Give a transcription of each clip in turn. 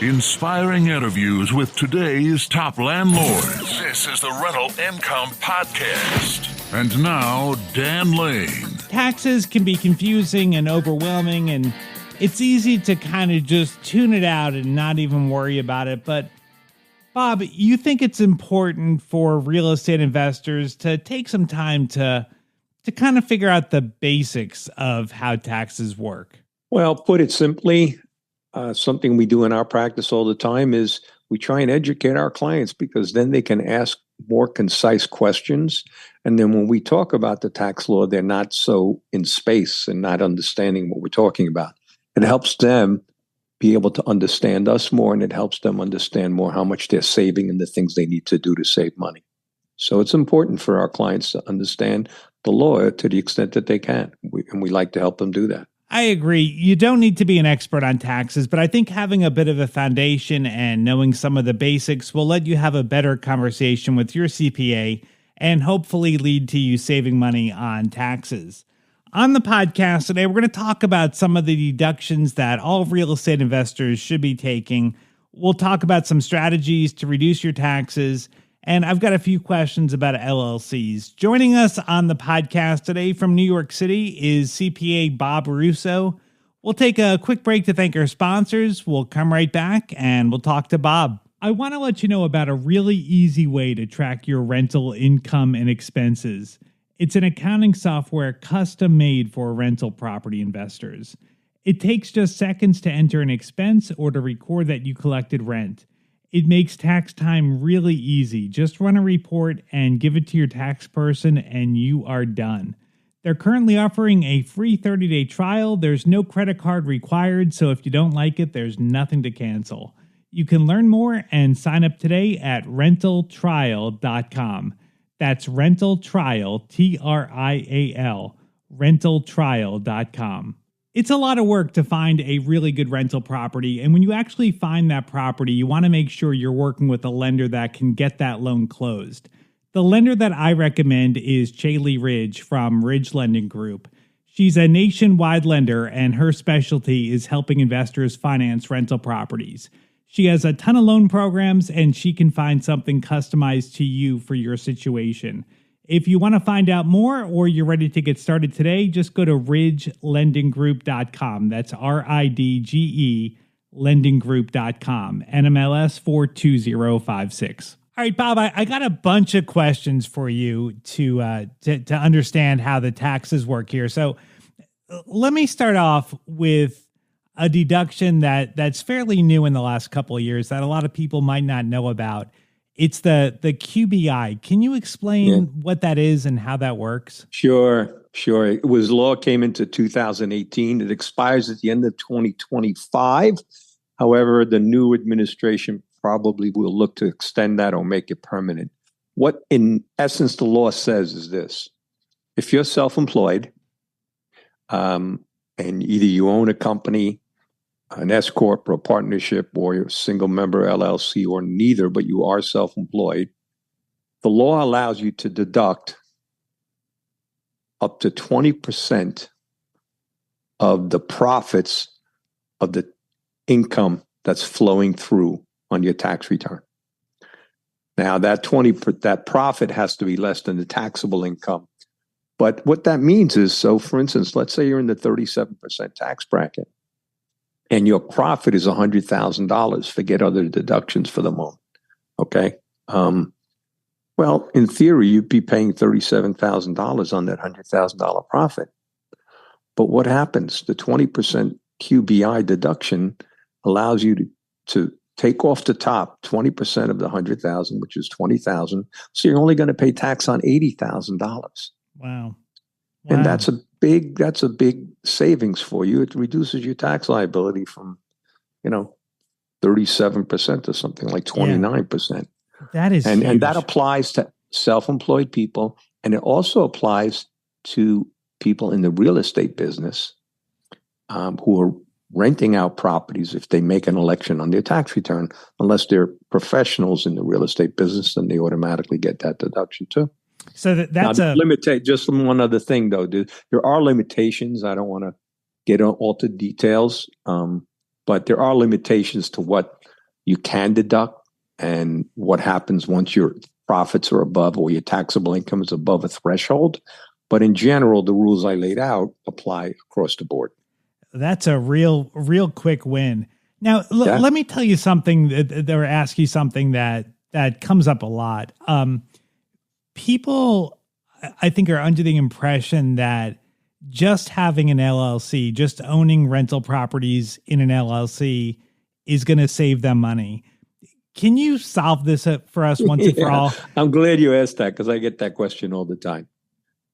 Inspiring interviews with today's top landlords. This is the Rental Income Podcast. And now, Dan Lane. Taxes can be confusing and overwhelming, and it's easy to kind of just tune it out and not even worry about it. But Bob, you think it's important for real estate investors to take some time to kind of figure out the basics of how taxes work? Well, put it simply, something we do in our practice all the time is we try and educate our clients, because then they can ask more concise questions. And then when we talk about the tax law, they're not so in space and not understanding what we're talking about. It helps them be able to understand us more, and it helps them understand more how much they're saving and the things they need to do to save money. So it's important for our clients to understand the law to the extent that they can. And we like to help them do that. I agree. You don't need to be an expert on taxes, but I think having a bit of a foundation and knowing some of the basics will let you have a better conversation with your CPA and hopefully lead to you saving money on taxes. On the podcast today, we're going to talk about some of the deductions that all real estate investors should be taking. We'll talk about some strategies to reduce your taxes, and I've got a few questions about LLCs. Joining us on the podcast today from New York City is CPA Bob Russo. We'll take a quick break to thank our sponsors. We'll come right back and we'll talk to Bob. I want to let you know about a really easy way to track your rental income and expenses. It's an accounting software custom made for rental property investors. It takes just seconds to enter an expense or to record that you collected rent. It makes tax time really easy. Just run a report and give it to your tax person and you are done. They're currently offering a free 30-day trial. There's no credit card required, so if you don't like it, there's nothing to cancel. You can learn more and sign up today at rentaltrial.com. That's rentaltrial, Trial, rentaltrial.com. It's a lot of work to find a really good rental property, and when you actually find that property, you want to make sure you're working with a lender that can get that loan closed. The lender that I recommend is Chaley Ridge from Ridge Lending Group. She's a nationwide lender, and her specialty is helping investors finance rental properties. She has a ton of loan programs, and she can find something customized to you for your situation. If you want to find out more or you're ready to get started today, just go to ridgelendinggroup.com. That's RIDGE lendinggroup.com, NMLS 42056. All right, Bob, I got a bunch of questions for you to understand how the taxes work here. So let me start off with a deduction that's fairly new in the last couple of years that a lot of people might not know about. It's the QBI. Can you explain what that is and how that works? Sure. It was law came into 2018. It expires at the end of 2025. However, the new administration probably will look to extend that or make it permanent. What, in essence, the law says is this. If you're self-employed, and either you own a company, an S corp or a partnership, or you're a single member LLC, or neither, but you are self-employed, the law allows you to deduct up to 20% of the profits of the income that's flowing through on your tax return. Now, that profit has to be less than the taxable income. But what that means is, so for instance, let's say you're in the 37% tax bracket, and your profit is $100,000. Forget other deductions for the moment. Okay. Well, in theory, you'd be paying $37,000 on that $100,000 profit. But what happens? The 20% QBI deduction allows you to take off the top 20% of the $100,000, which is $20,000. So you're only going to pay tax on $80,000. Wow. And that's a big savings for you. It reduces your tax liability from, 37% to something like 29%. That is huge. And that applies to self-employed people, and it also applies to people in the real estate business who are renting out properties if they make an election on their tax return. Unless they're professionals in the real estate business, then they automatically get that deduction too. So that's just one other thing though, dude. There are limitations. I don't want to get all to details, but there are limitations to what you can deduct, and what happens once your profits are above or your taxable income is above a threshold. But in general, the rules I laid out apply across the board. That's a real quick win. Now, Yeah. let me tell you something or ask you something that comes up a lot. People, I think, are under the impression that just having an LLC, just owning rental properties in an LLC is going to save them money. Can you solve this for us once and for all? I'm glad you asked that because I get that question all the time.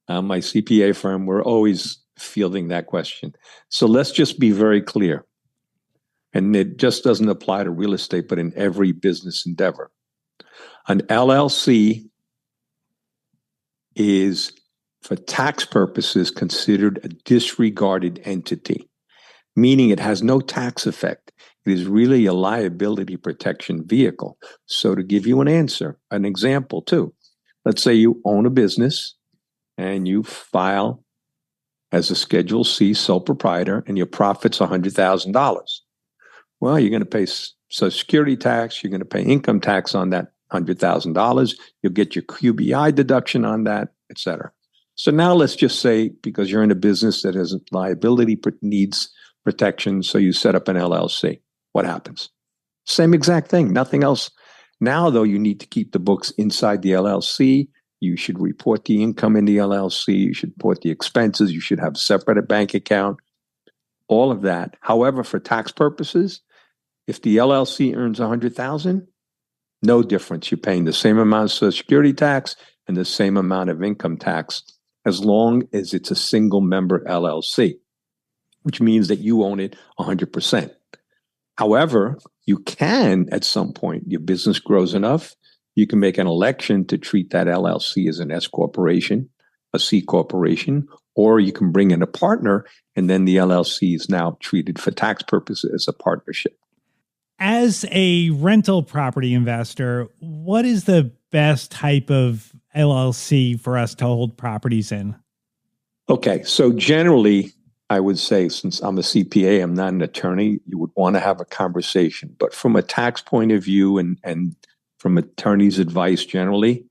My CPA firm, we're always fielding that question. So let's just be very clear. And it just doesn't apply to real estate, but in every business endeavor. An LLC is, for tax purposes, considered a disregarded entity, meaning it has no tax effect. It is really a liability protection vehicle. So to give you an example too, let's say you own a business and you file as a Schedule C sole proprietor and your profit's $100,000. Well, you're going to pay Social Security tax, you're going to pay income tax on that $100,000, you'll get your QBI deduction on that, et cetera. So now let's just say, because you're in a business that has liability needs protection, so you set up an LLC. What happens? Same exact thing, nothing else. Now, though, you need to keep the books inside the LLC. You should report the income in the LLC. You should report the expenses. You should have a separate bank account, all of that. However, for tax purposes, if the LLC earns $100,000, no difference. You're paying the same amount of Social Security tax and the same amount of income tax as long as it's a single member LLC, which means that you own it 100%. However, you can, at some point, your business grows enough, you can make an election to treat that LLC as an S corporation, a C corporation, or you can bring in a partner, and then the LLC is now treated for tax purposes as a partnership. As a rental property investor, what is the best type of LLC for us to hold properties in? Okay, so generally, I would say, since I'm a CPA, I'm not an attorney, you would want to have a conversation. But from a tax point of view and from attorney's advice generally,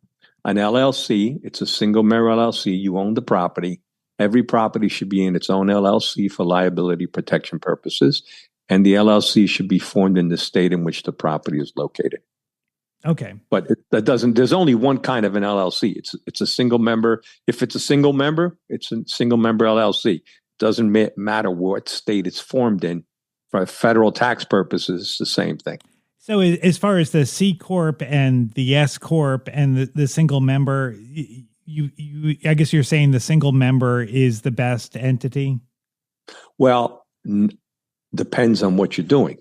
an LLC, it's a single member LLC, you own the property. Every property should be in its own LLC for liability protection purposes. And the LLC should be formed in the state in which the property is located. Okay. But there's only one kind of an LLC. It's a single member. If it's a single member, it's a single member LLC. Doesn't matter what state it's formed in. For federal tax purposes, it's the same thing. So as far as the C Corp and the S Corp and the single member, I guess you're saying the single member is the best entity? Well, depends on what you're doing.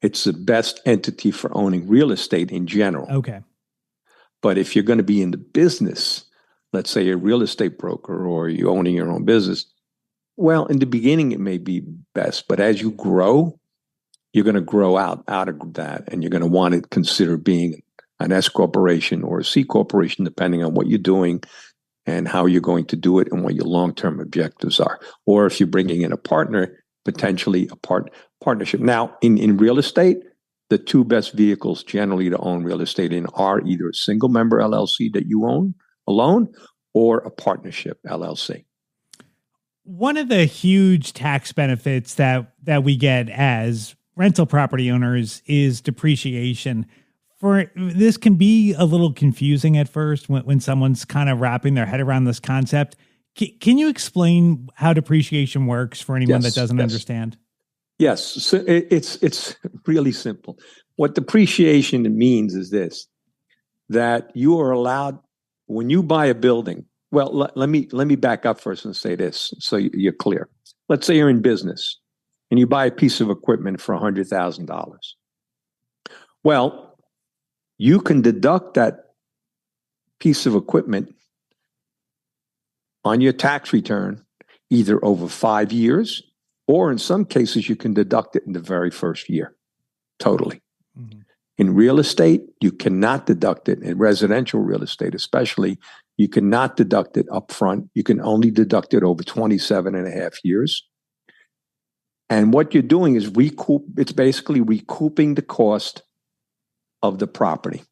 It's the best entity for owning real estate in general. Okay. But if you're going to be in the business, let's say you're a real estate broker or you're owning your own business, well, in the beginning, it may be best. But as you grow, you're going to grow out of that. And you're going to want to consider being an S corporation or a C corporation, depending on what you're doing and how you're going to do it and what your long-term objectives are. Or if you're bringing in a partner, potentially a partnership. Now, in real estate, the two best vehicles generally to own real estate in are either a single member LLC that you own alone or a partnership LLC. One of the huge tax benefits that we get as rental property owners is depreciation. This can be a little confusing at first when someone's kind of wrapping their head around this concept. Can you explain how depreciation works for anyone that doesn't understand? Yes, so it's really simple. What depreciation means is this, that you are allowed, when you buy a building, well, let me back up first and say this so you're clear. Let's say you're in business and you buy a piece of equipment for $100,000. Well, you can deduct that piece of equipment on your tax return either over 5 years, or in some cases, you can deduct it in the very first year, totally. Mm-hmm. In real estate, you cannot deduct it. In residential real estate, especially, you cannot deduct it up front. You can only deduct it over 27 and a half years. And what you're doing is it's basically recouping the cost of the property,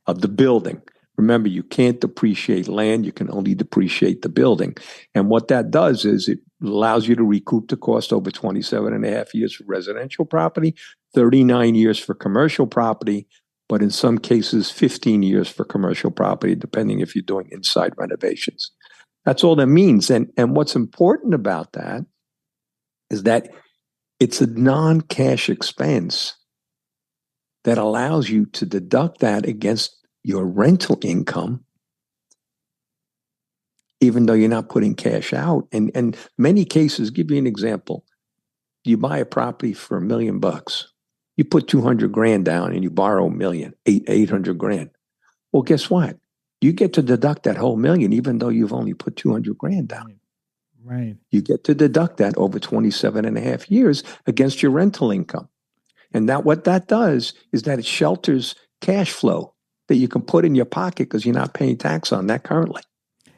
of the building. Remember, you can't depreciate land. You can only depreciate the building. And what that does is it allows you to recoup the cost over 27 and a half years for residential property, 39 years for commercial property, but in some cases, 15 years for commercial property, depending if you're doing inside renovations. That's all that means. And what's important about that is that it's a non-cash expense that allows you to deduct that against your rental income, even though you're not putting cash out. And many cases, give you an example. You buy a property for $1 million. You put 200 grand down and you borrow $1 million, 800 grand. Well, guess what? You get to deduct that whole million, even though you've only put 200 grand down. Right. You get to deduct that over 27 and a half years against your rental income. And that what that does is that it shelters cash flow that you can put in your pocket because you're not paying tax on that currently.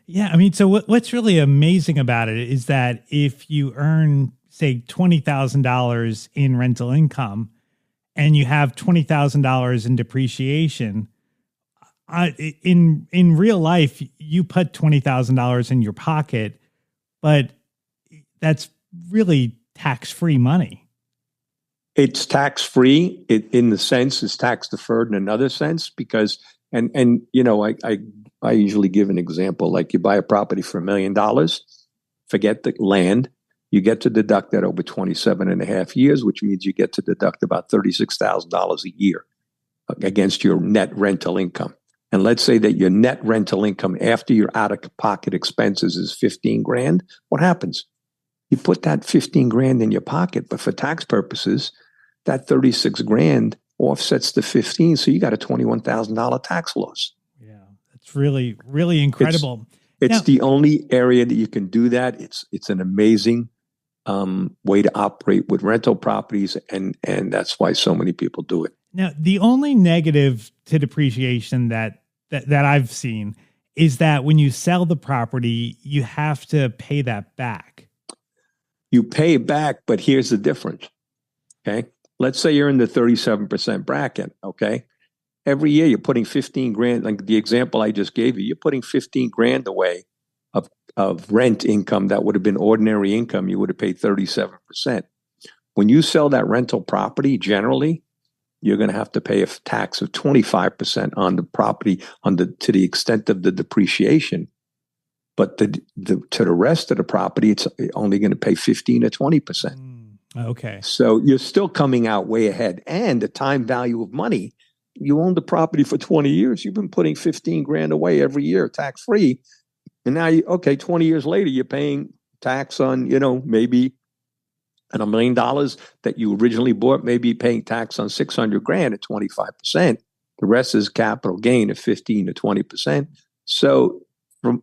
Yeah. I mean, so what's really amazing about it is that if you earn, say, $20,000 in rental income and you have $20,000 in depreciation, in real life, you put $20,000 in your pocket, but that's really tax-free money. It's tax-free in the sense, it's tax deferred in another sense, because, and you know, I usually give an example, like you buy a property for $1 million, forget the land, you get to deduct that over 27 and a half years, which means you get to deduct about $36,000 a year against your net rental income. And let's say that your net rental income after your out-of-pocket expenses is 15 grand. What happens? You put that 15 grand in your pocket, but for tax purposes, that 36 grand offsets the 15. So you got a $21,000 tax loss. Yeah, that's really, really incredible. It's the only area that you can do that. It's an amazing way to operate with rental properties. And that's why so many people do it. Now, the only negative to depreciation that I've seen is that when you sell the property, you have to pay that back. You pay it back, but here's the difference. Okay. Let's say you're in the 37% bracket. Okay. Every year you're putting 15 grand, like the example I just gave you, you're putting 15 grand away of rent income that would have been ordinary income. You would have paid 37%. When you sell that rental property, generally, you're going to have to pay a tax of 25% on the property to the extent of the depreciation. But to the rest of the property, it's only going to pay 15 or 20%. Okay. So you're still coming out way ahead. And the time value of money, you own the property for 20 years. You've been putting 15 grand away every year, tax free. And now, 20 years later, you're paying tax on, maybe and $1 million that you originally bought, maybe paying tax on 600 grand at 25%. The rest is capital gain of 15 to 20%. So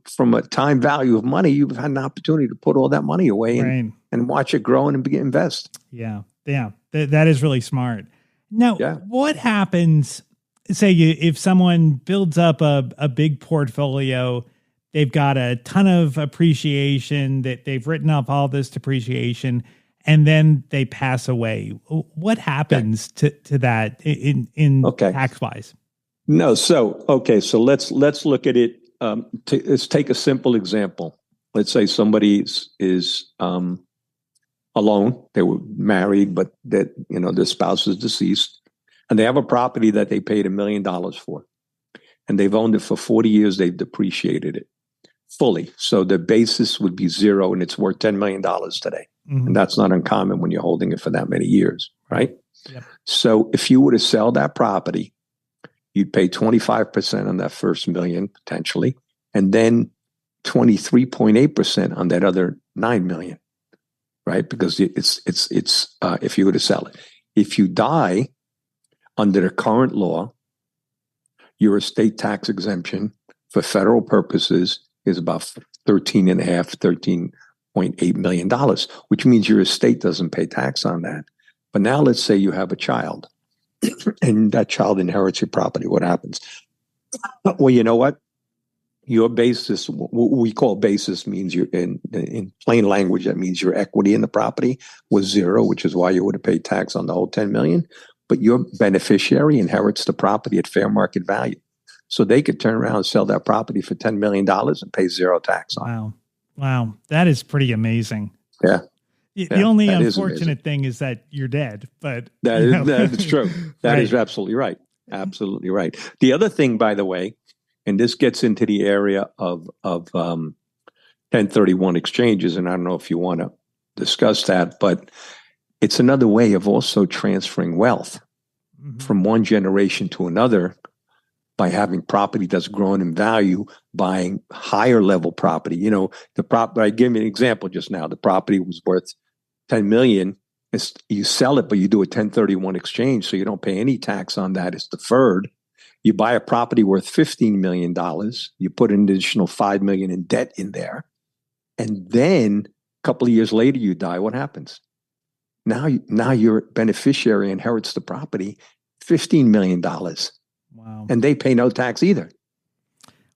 from a time value of money, you've had an opportunity to put all that money away and watch it grow and invest. Yeah. Yeah. That is really smart. Now, what happens, say if someone builds up a big portfolio, they've got a ton of appreciation, that they've written off all this depreciation, and then they pass away. What happens to that in tax wise? No. So let's look at it. Let's take a simple example. Let's say somebody is alone. They were married, but their spouse is deceased, and they have a property that they paid $1 million for, and they've owned it for 40 years. They've depreciated it fully. So the basis would be zero, and it's worth $10 million today. Mm-hmm. And that's not uncommon when you're holding it for that many years, right? Yep. So if you were to sell that property, you'd pay 25% on that first million potentially, and then 23.8% on that other 9 million, right? Because it's if you were to sell it. If you die under the current law, your estate tax exemption for federal purposes is about $13.8 million, which means your estate doesn't pay tax on that. But now let's say you have a child and that child inherits your property. What happens? Well, you know what? Your basis, what we call basis, means you're in plain language, that means your equity in the property was zero, which is why you would have paid tax on the whole 10 million. but your beneficiary inherits the property at fair market value. So they could turn around and sell that property for $10 million and pay zero tax on it. Wow. Wow. That is pretty amazing. Yeah. The only unfortunate thing is that you're dead, but that is true. That is absolutely right. Absolutely right. The other thing, by the way, and this gets into the area of 1031 exchanges, and I don't know if you want to discuss that, but it's another way of also transferring wealth from one generation to another by having property that's grown in value, buying higher level property. You know, I gave you an example just now. The property was worth 10 million. You sell it, but you do a 1031 exchange, so you don't pay any tax on that. It's deferred. You buy a property worth $15 million. You put an additional $5 million in debt in there. And then a couple of years later, you die. What happens? Now your beneficiary inherits the property, $15 million. Wow. And they pay no tax either.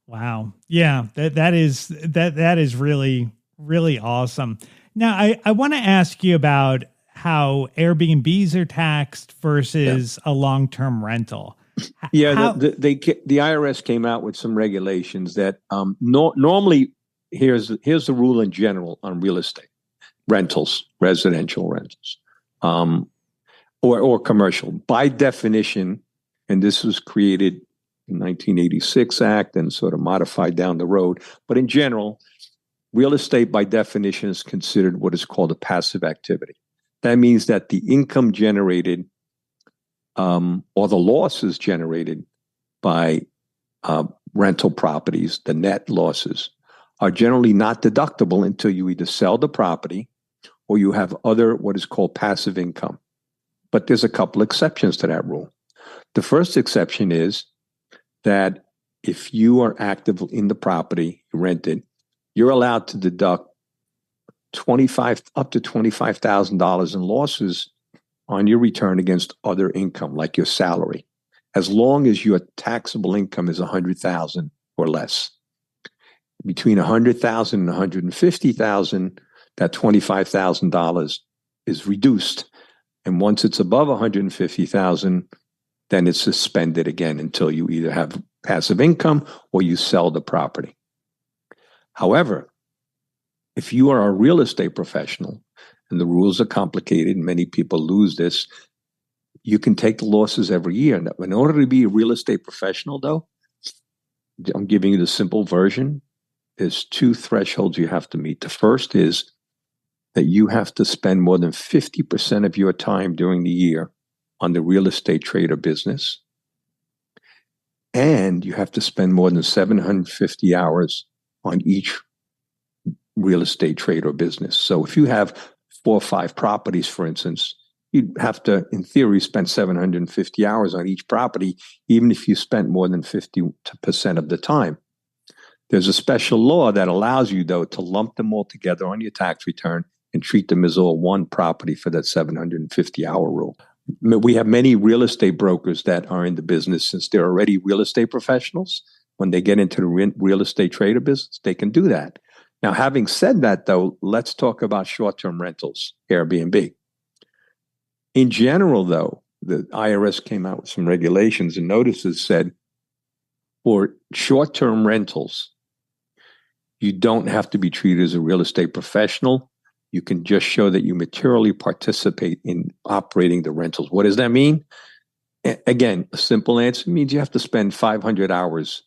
Wow. Yeah, that is really, really awesome. Now, I want to ask you about how Airbnbs are taxed versus a long-term rental. Yeah, the IRS came out with some regulations that normally, here's the rule in general on real estate rentals, residential rentals, or commercial. By definition, and this was created in 1986 Act and sort of modified down the road, but in general, real estate by definition is considered what is called a passive activity. That means that the income generated or the losses generated by rental properties, the net losses, are generally not deductible until you either sell the property or you have other what is called passive income. But there's a couple exceptions to that rule. The first exception is that if you are active in the property, you rent it, you're allowed to deduct up to $25,000 in losses on your return against other income, like your salary, as long as your taxable income is $100,000 or less. Between $100,000 and $150,000, that $25,000 is reduced, and once it's above $150,000, then it's suspended again until you either have passive income or you sell the property. However, if you are a real estate professional, and the rules are complicated, and many people lose this, you can take the losses every year. And in order to be a real estate professional, though, I'm giving you the simple version. There's two thresholds you have to meet. The first is that you have to spend more than 50% of your time during the year on the real estate trade or business. And you have to spend more than 750 hours on each real estate trade or business. So if you have 4 or 5 properties, for instance, you'd have to, in theory, spend 750 hours on each property, even if you spent more than 50% of the time. There's a special law that allows you, though, to lump them all together on your tax return and treat them as all one property for that 750-hour rule. We have many real estate brokers that are in the business since they're already real estate professionals. When they get into the real estate trader business, they can do that. Now, having said that, though, let's talk about short-term rentals, Airbnb. In general, though, the IRS came out with some regulations and notices said for short-term rentals, you don't have to be treated as a real estate professional. You can just show that you materially participate in operating the rentals. What does that mean? Again, a simple answer means you have to spend 500 hours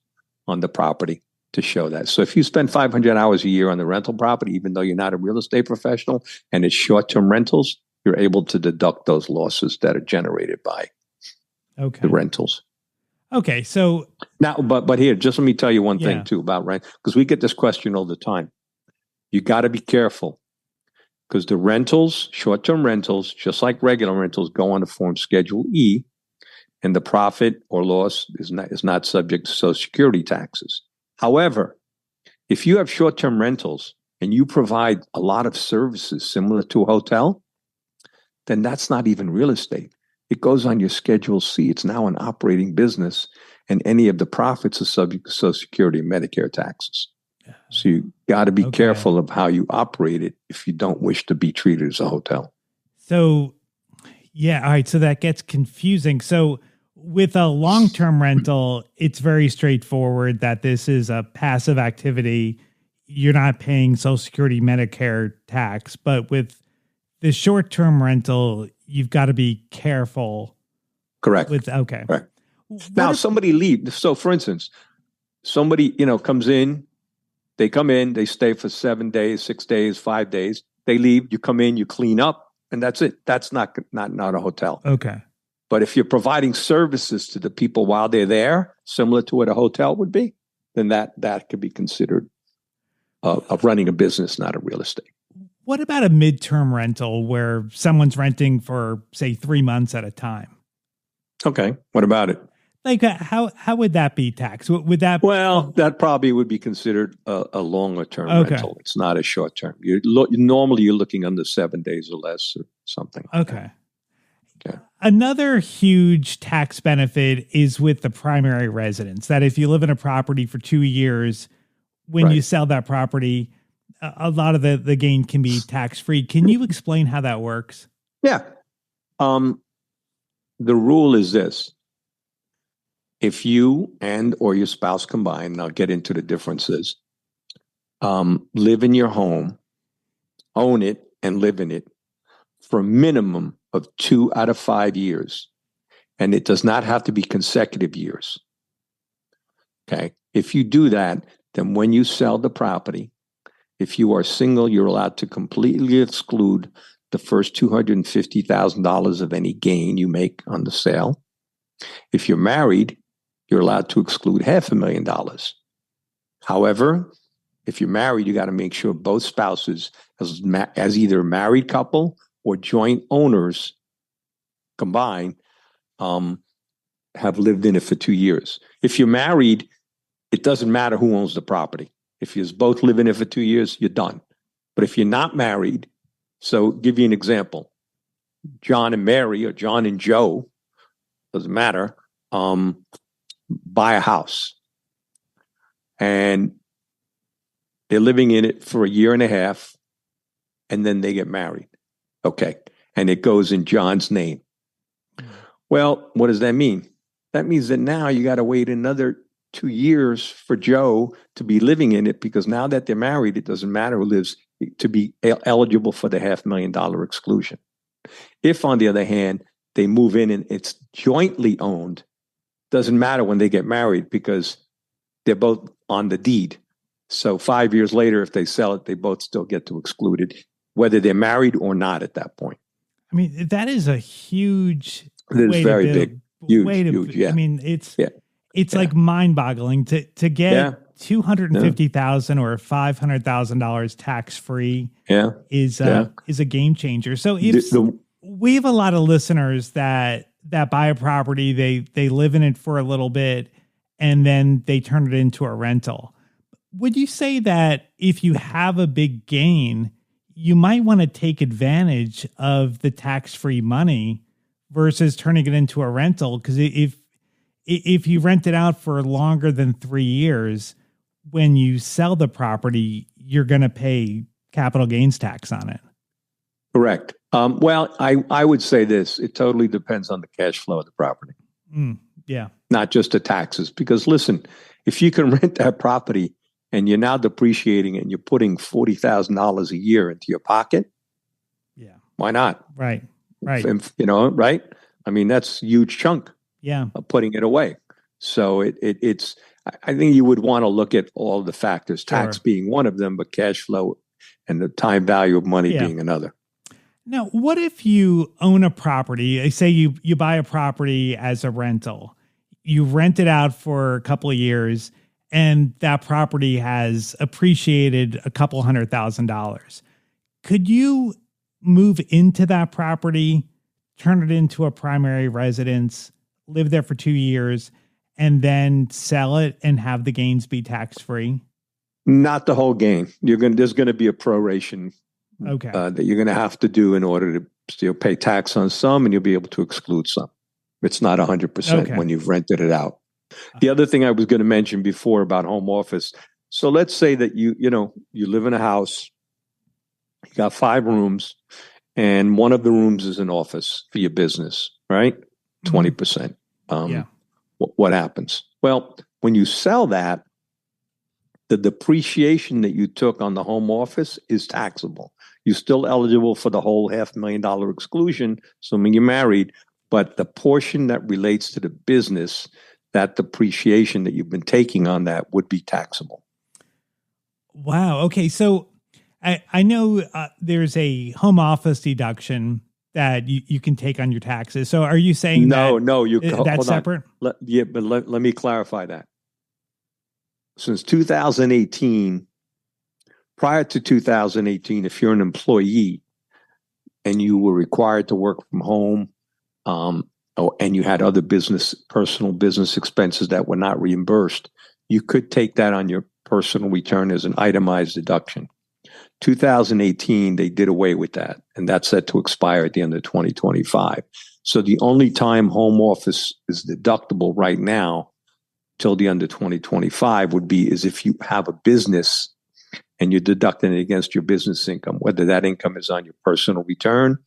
on the property to show that. So if you spend 500 hours a year on the rental property, even though you're not a real estate professional and it's short-term rentals, you're able to deduct those losses that are generated by the rentals. Okay, so now, but here, just let me tell you one thing too about rent, because we get this question all the time. You got to be careful because the rentals, short-term rentals, just like regular rentals, go on the form Schedule E, and the profit or loss is not subject to Social Security taxes. However, if you have short-term rentals and you provide a lot of services similar to a hotel, then that's not even real estate. It goes on your Schedule C. It's now an operating business, and any of the profits are subject to Social Security and Medicare taxes. So you got to be careful of how you operate it if you don't wish to be treated as a hotel. So Yeah. All right. So that gets confusing. So with a long-term rental, it's very straightforward that this is a passive activity. You're not paying Social Security, Medicare tax. But with the short-term rental, you've got to be careful. Correct. Okay. Correct. Now, somebody leaves. So, for instance, somebody, comes in, they come in, they stay for 7 days, 6 days, 5 days. They leave, you come in, you clean up, and that's it. That's not a hotel. Okay. But if you're providing services to the people while they're there, similar to what a hotel would be, then that could be considered of running a business, not a real estate. What about a midterm rental where someone's renting for, say, 3 months at a time? Okay. What about it? Like how would that be taxed? Would that? Well, that probably would be considered a longer term rental. It's not a short term. Normally you're looking under 7 days or less or something. Okay. Another huge tax benefit is with the primary residence, that if you live in a property for 2 years, when you sell that property, a lot of the gain can be tax free. Can you explain how that works? Yeah. The rule is this. If you and or your spouse combined, and I'll get into the differences, live in your home, own it, and live in it for a minimum of 2 out of 5 years, and it does not have to be consecutive years. Okay. If you do that, then when you sell the property, if you are single, you're allowed to completely exclude the first $250,000 of any gain you make on the sale. If you're married, you're allowed to exclude $500,000. However, if you're married, you got to make sure both spouses, as either a married couple or joint owners combined, have lived in it for 2 years. If you're married, it doesn't matter who owns the property. If you both live in it for 2 years, you're done. But if you're not married, so give you an example, John and Mary or John and Joe, doesn't matter, buy a house and they're living in it for a year and a half and then they get married. Okay. And it goes in John's name. Well, what does that mean? That means that now you got to wait another 2 years for Joe to be living in it, because now that they're married, it doesn't matter who lives, to be eligible for the $500,000 exclusion. If, on the other hand, they move in and it's jointly owned, doesn't matter when they get married because they're both on the deed. So 5 years later, if they sell it, they both still get to exclude it, whether they're married or not at that point. I mean, that is a huge. It is very big. Huge. Yeah. I mean, it's like mind-boggling to get $250,000 or $500,000 tax-free. Is a game changer. So if we have a lot of listeners that buy a property, they live in it for a little bit, and then they turn it into a rental. Would you say that if you have a big gain, you might want to take advantage of the tax-free money versus turning it into a rental? Because if you rent it out for longer than 3 years, when you sell the property, you're going to pay capital gains tax on it. Correct. Well, I would say this. It totally depends on the cash flow of the property. Not just the taxes. Because listen, if you can rent that property and you're now depreciating it and you're putting $40,000 a year into your pocket, why not? Right. Right. Right? I mean, that's a huge chunk of putting it away. So it's, I think you would want to look at all the factors, tax being one of them, but cash flow and the time value of money being another. Now, what if you own a property? Say you buy a property as a rental, you rent it out for a couple of years, and that property has appreciated a couple $100,000. Could you move into that property, turn it into a primary residence, live there for 2 years, and then sell it and have the gains be tax-free? Not the whole gain. There's going to be a proration that you're going to have to do in order to still pay tax on some, and you'll be able to exclude some. It's not 100% when you've rented it out. The other thing I was going to mention before about home office. So let's say that you live in a house, you got 5 rooms, and one of the rooms is an office for your business, right? 20%. What happens? Well, when you sell that, the depreciation that you took on the home office is taxable. You're still eligible for the whole $500,000 exclusion, assuming you're married, but the portion that relates to the business, that depreciation that you've been taking on that would be taxable. Wow. Okay. So I know there's a home office deduction that you can take on your taxes. So are you saying that's separate? Let me clarify that. Since 2018, prior to 2018, if you're an employee and you were required to work from home, and you had other personal business expenses that were not reimbursed, you could take that on your personal return as an itemized deduction. 2018, they did away with that, and that's set to expire at the end of 2025. So the only time home office is deductible right now till the end of 2025 is if you have a business and you're deducting it against your business income, whether that income is on your personal return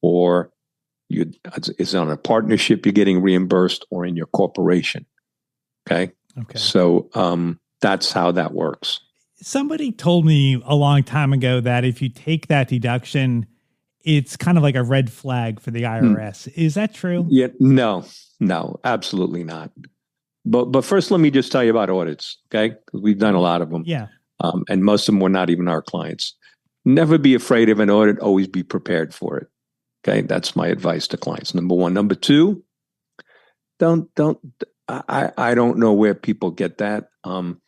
or is on a partnership you're getting reimbursed or in your corporation. Okay. So that's how that works. Somebody told me a long time ago that if you take that deduction, it's kind of like a red flag for the IRS. Is that true? Yeah, no, absolutely not. But first, let me just tell you about audits, okay? Because we've done a lot of them. Yeah. And most of them were not even our clients. Never be afraid of an audit. Always be prepared for it. Okay, that's my advice to clients. Number one. Number two, I don't know where people get that. In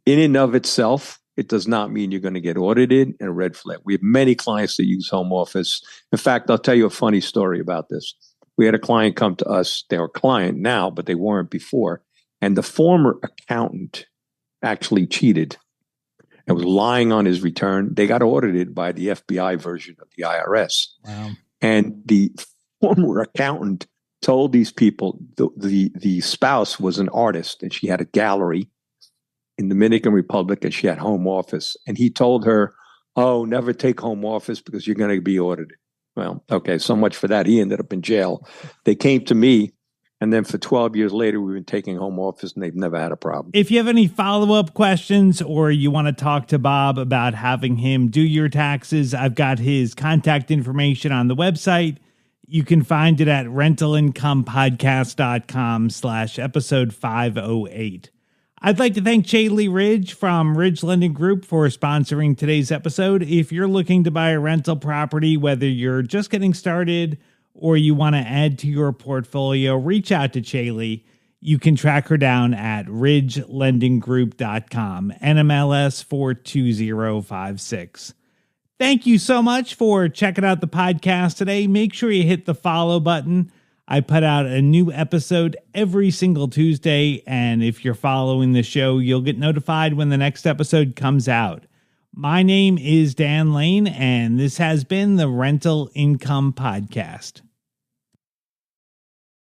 and of itself, it does not mean you're going to get audited and a red flag. We have many clients that use home office. In fact, I'll tell you a funny story about this. We had a client come to us. They're a client now, but they weren't before. And the former accountant actually cheated and was lying on his return. They got audited by the FBI version of the IRS. Wow. And the former accountant told these people the spouse was an artist and she had a gallery in the Dominican Republic and she had home office. And he told her, oh, never take home office because you're going to be audited. Well, okay, so much for that. He ended up in jail. They came to me, and then for 12 years later, we've been taking home office, and they've never had a problem. If you have any follow-up questions or you want to talk to Bob about having him do your taxes, I've got his contact information on the website. You can find it at rentalincomepodcast.com/episode 508. I'd like to thank Chaley Ridge from Ridge Lending Group for sponsoring today's episode. If you're looking to buy a rental property, whether you're just getting started or you want to add to your portfolio, reach out to Chaley. You can track her down at ridgelendinggroup.com, NMLS 42056. Thank you so much for checking out the podcast today. Make sure you hit the follow button. I put out a new episode every single Tuesday, and if you're following the show, you'll get notified when the next episode comes out. My name is Dan Lane, and this has been the Rental Income Podcast.